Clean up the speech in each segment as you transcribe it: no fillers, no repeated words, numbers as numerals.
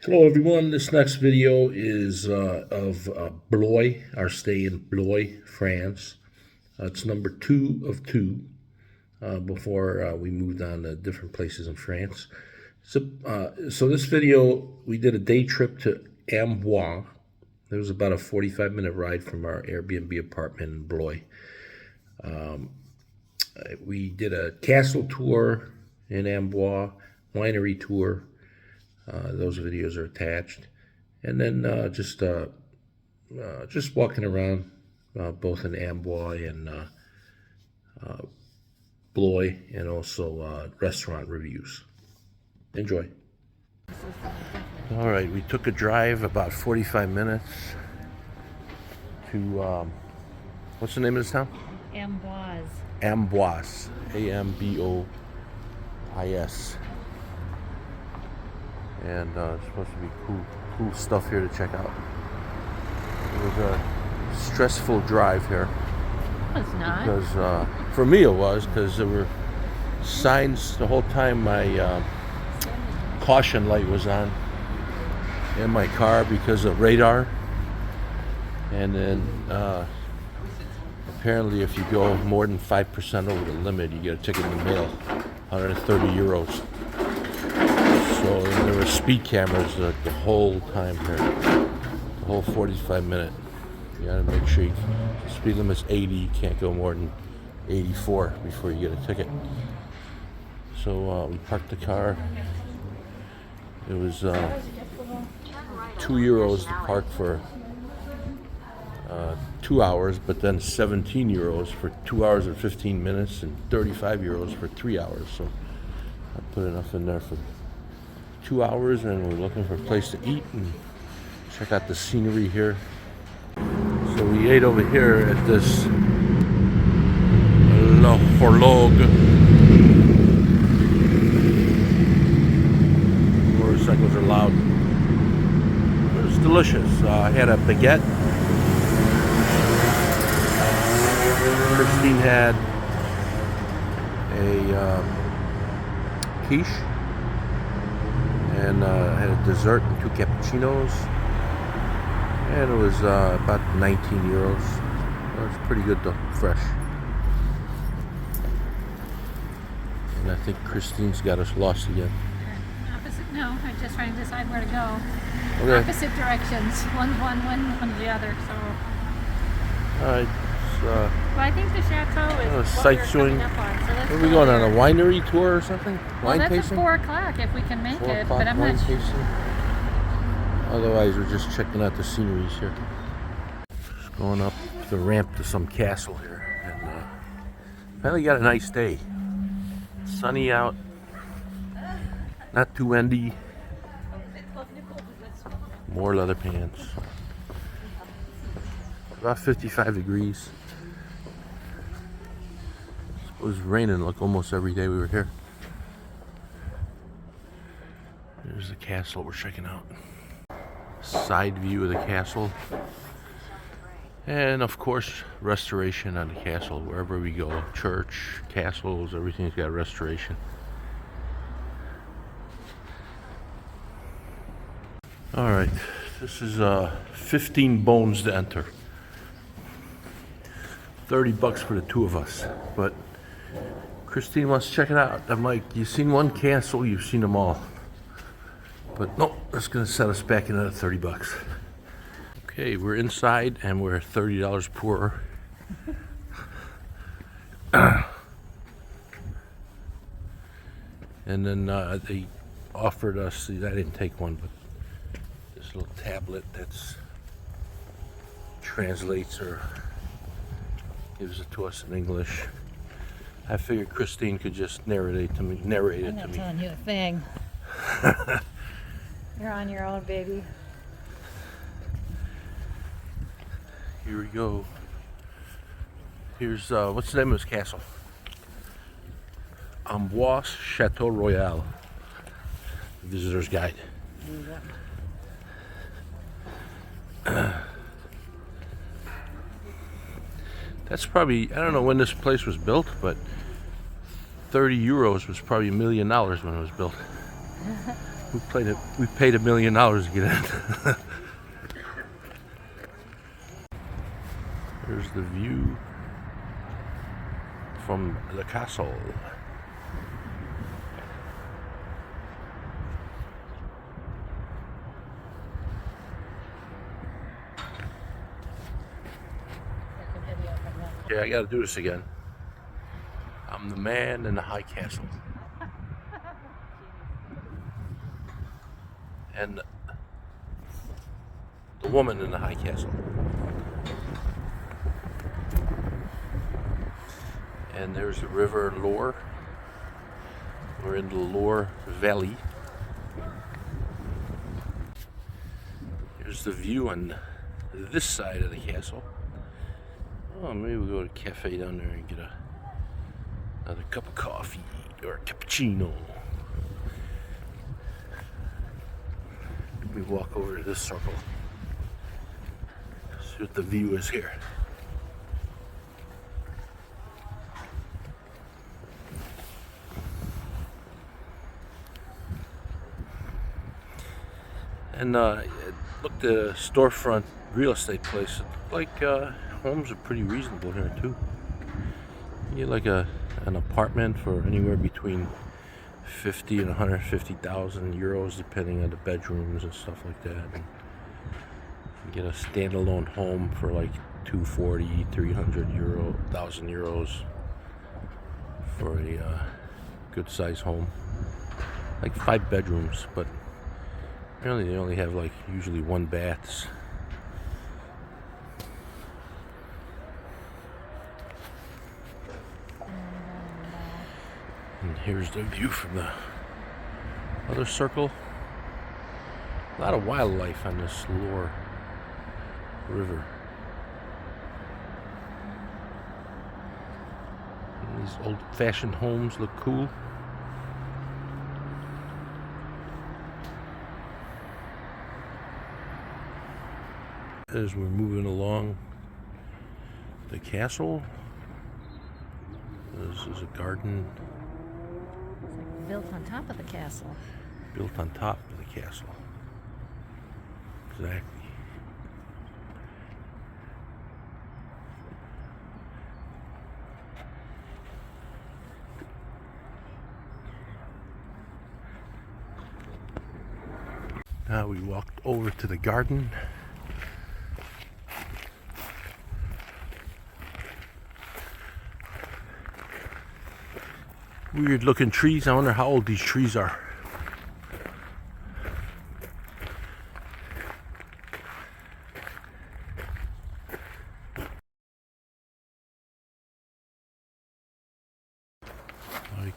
Hello everyone, this next video is of Blois, our stay in Blois, France. It's number 2 of 2 before we moved on to different places in France. So this video, we did a day trip to Ambois. It was about a 45-minute ride from our Airbnb apartment in Blois. We did a castle tour in Ambois, winery tour. Those videos are attached, and then just walking around both in Ambois and Blois, and also restaurant reviews. Enjoy. All right, we took a drive about 45 minutes to what's the name of this town? Ambois. Ambois, Ambois. And it's supposed to be cool stuff here to check out. It was a stressful drive here. It's not. Because for me it was, because there were signs the whole time. My caution light was on in my car because of radar. And then apparently if you go more than 5% over the limit, you get a ticket in the mail, 130 euros. So there were speed cameras the whole time here, the whole 45-minute. You gotta make sure the speed limit's 80, you can't go more than 84 before you get a ticket. So we parked the car. It was 2 euros to park for 2 hours, but then 17 euros for 2 hours and 15 minutes, and 35 euros for 3 hours. So I put enough in there for 2 hours, and we're looking for a place to eat and check out the scenery here. So we ate over here at this La Horloge. Motorcycles are loud. It was delicious. I had a baguette. Christine had a quiche. And had a dessert and 2 cappuccinos, and it was about 19 euros. It was pretty good though, fresh. And I think Christine's got us lost again. Opposite? No, I'm just trying to decide where to go. Okay. Opposite directions. One's one's the other. So. All right. Well, I think the chateau is what sight we're showing. coming up on. So let's Where are we go going, there. on a winery tour or something? Well, Wine that's tasting? at 4 o'clock if we can make 4 it, o'clock but I'm wine not sure. tasting. Otherwise, we're just checking out the sceneries here. Just going up the ramp to some castle here, and finally got a nice day. Sunny out, not too windy. More leather pants. About 55 degrees. It was raining like almost every day we were here. There's the castle we're checking out. Side view of the castle. And of course, restoration on the castle wherever we go. Church, castles, everything's got restoration. Alright, this is 15 bones to enter. 30 bucks for the 2 of us. But Christine wants to check it out. I'm like, you've seen one castle, you've seen them all. But nope, that's gonna set us back another 30 bucks. Okay, we're inside and we're $30 poorer. And then they offered us, I didn't take one, but this little tablet that's translates or gives it to us in English. I figured Christine could just narrate it to me. I'm not telling you a thing. You're on your own, baby. Here we go. Here's what's the name of this castle? Ambois Chateau Royal. Visitor's guide. That's probably, I don't know when this place was built, but 30 euros was probably $1 million when it was built. We paid $1 million to get in. There's the view from the castle. Yeah, I gotta do this again. I'm the man in the high castle. And the woman in the high castle. And there's the river Loire. We're in the Loire Valley. Here's the view on this side of the castle. Oh, maybe we'll go to a cafe down there and get another cup of coffee or a cappuccino. We walk over to this circle. See what the view is here. And looked at a storefront real estate place. Like homes are pretty reasonable here too. You get like an apartment for anywhere between 50 and 150,000 euros, depending on the bedrooms and stuff like that. And you get a standalone home for like 240, 300,000 euros for a good size home. Like 5 bedrooms, but apparently they only have like usually 1 baths. And here's the view from the other circle. A lot of wildlife on this Loire River. And these old-fashioned homes look cool. As we're moving along the castle, this is a garden. Built on top of the castle. Built on top of the castle. Exactly. Now we walked over to the garden. Weird looking trees. I wonder how old these trees are.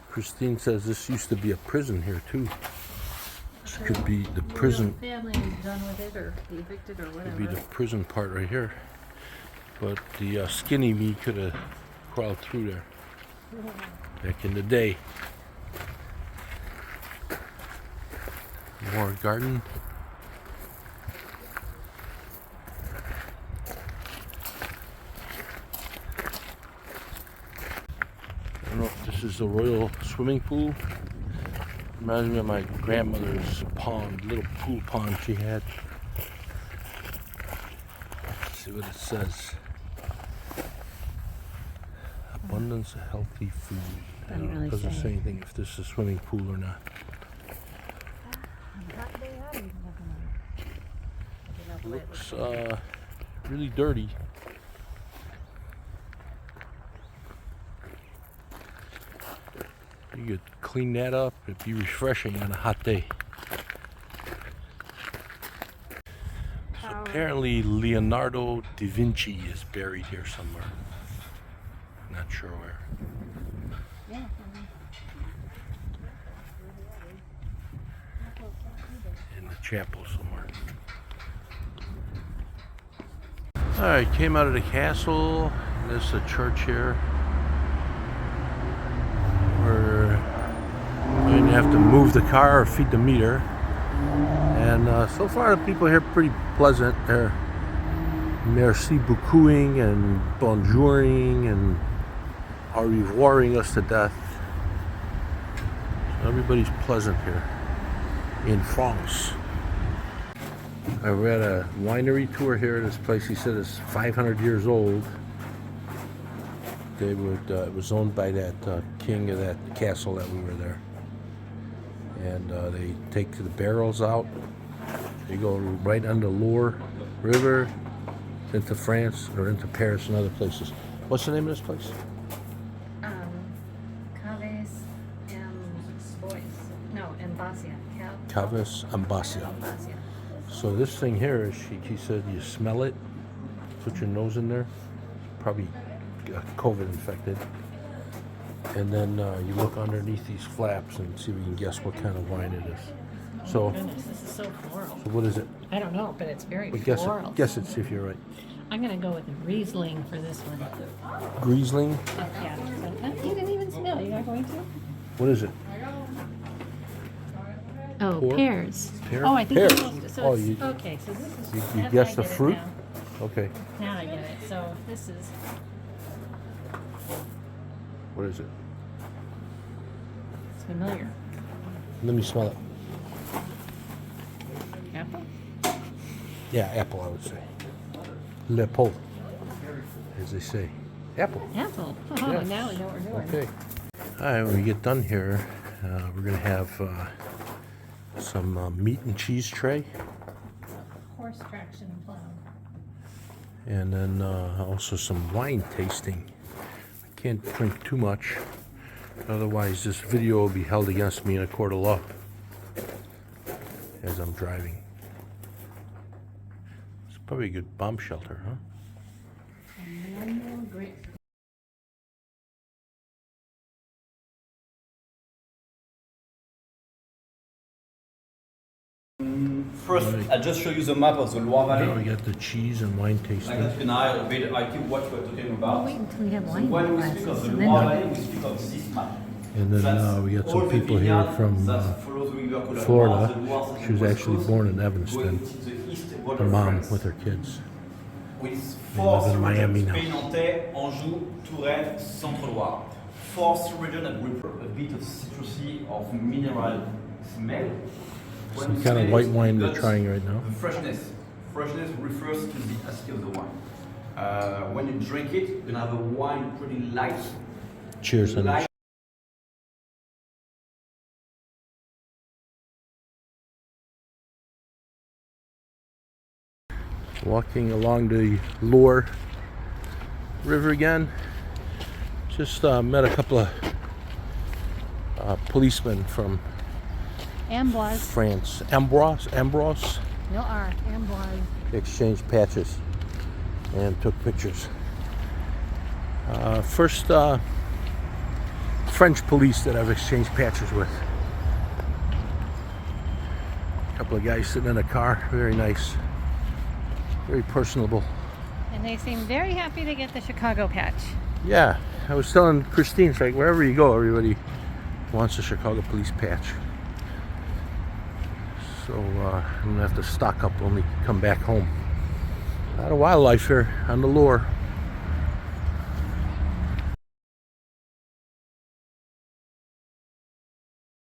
Christine says this used to be a prison here too. This could be the prison. The family is done with it or evicted or whatever. Could be the prison part right here. But the skinny me could have crawled through there back in the day. More garden. I don't know if this is the royal swimming pool. Reminds me of my grandmother's pond, little pool pond she had. Let's see what it says. Abundance of healthy food. I don't know, it doesn't say anything if this is a swimming pool or not. Looks really dirty. You could clean that up. It'd be refreshing on a hot day. So apparently Leonardo da Vinci is buried here somewhere. Not sure where. In the chapel somewhere. Alright, came out of the castle. There's a church here. We're going to have to move the car or feed the meter. And so far the people here are pretty pleasant. They're merci beaucoup-ing and bonjouring and au revoiring us to death. So everybody's pleasant here. in France. I read a winery tour here. This place, he said, is 500 years old. They would. It was owned by that king of that castle that we were there. And they take the barrels out. They go right under Loire River into France or into Paris and other places. What's the name of this place? Caves Ambois. No, Ambosia. Caves Ambosia. Ambosia. So this thing here, he said, you smell it, put your nose in there, probably COVID infected, and then you look underneath these flaps and see if you can guess what kind of wine it is. So, Goodness, this is so floral. so what is it? I don't know, but it's very But floral. guess it, see if you're right. I'm gonna go with Riesling for this one. Riesling? Yeah. You didn't even smell. You're not going to? What is it? Oh, Pear? pears. Pear? Oh, I think Pears. so. Oh, It's, okay, so this is. You that's- guessed I the get it fruit? Now. Okay. Now I get it. So this is. What is it? It's familiar. Let me smell it. Apple. Yeah, apple, I would say. Le pot, as they say. Apple. Apple. Oh, Yes. now we know what we're doing. Okay. All right, when we get done here, we're going to have some meat and cheese tray. Horse traction plow. And then also some wine tasting. I can't drink too much, otherwise this video will be held against me in a court of law as I'm driving. It's probably a good bomb shelter, huh? Great. First, I'll just show you the map of the Loire Now we Valley. got the cheese and wine Like tasting. that, you can have a bit idea what we're talking about. Wait until we have So wine when we glasses, speak of the and Loire then Valley, we speak of this map. And then That's we got all some the people here vineyard from that follow the river Colombo, Florida. the Loire, the She was west actually coast, born in going Evanston. to the east Her border of mom France. with her kids. With They four live in Miami regions, now. Pays Nantais, Anjou, Touraine, Centre-Loire. Fourth region that will a bit of citrusy of mineral smell. When Some you kind of smell white it, wine you they're got trying right now. the freshness. Freshness refers to the acidity of the wine. When you drink it, you're gonna have a wine pretty light. Cheers, honey. Light. Walking along the Loire River again. Just met a couple of policemen from Ambois. France. Ambois. No R. Ambois. Exchanged patches and took pictures. First French police that I've exchanged patches with. A couple of guys sitting in a car, very nice, very personable. And they seem very happy to get the Chicago patch. Yeah, I was telling Christine, it's like wherever you go, everybody wants a Chicago police patch. So I'm gonna have to stock up when we come back home. A lot of wildlife here on the Loire.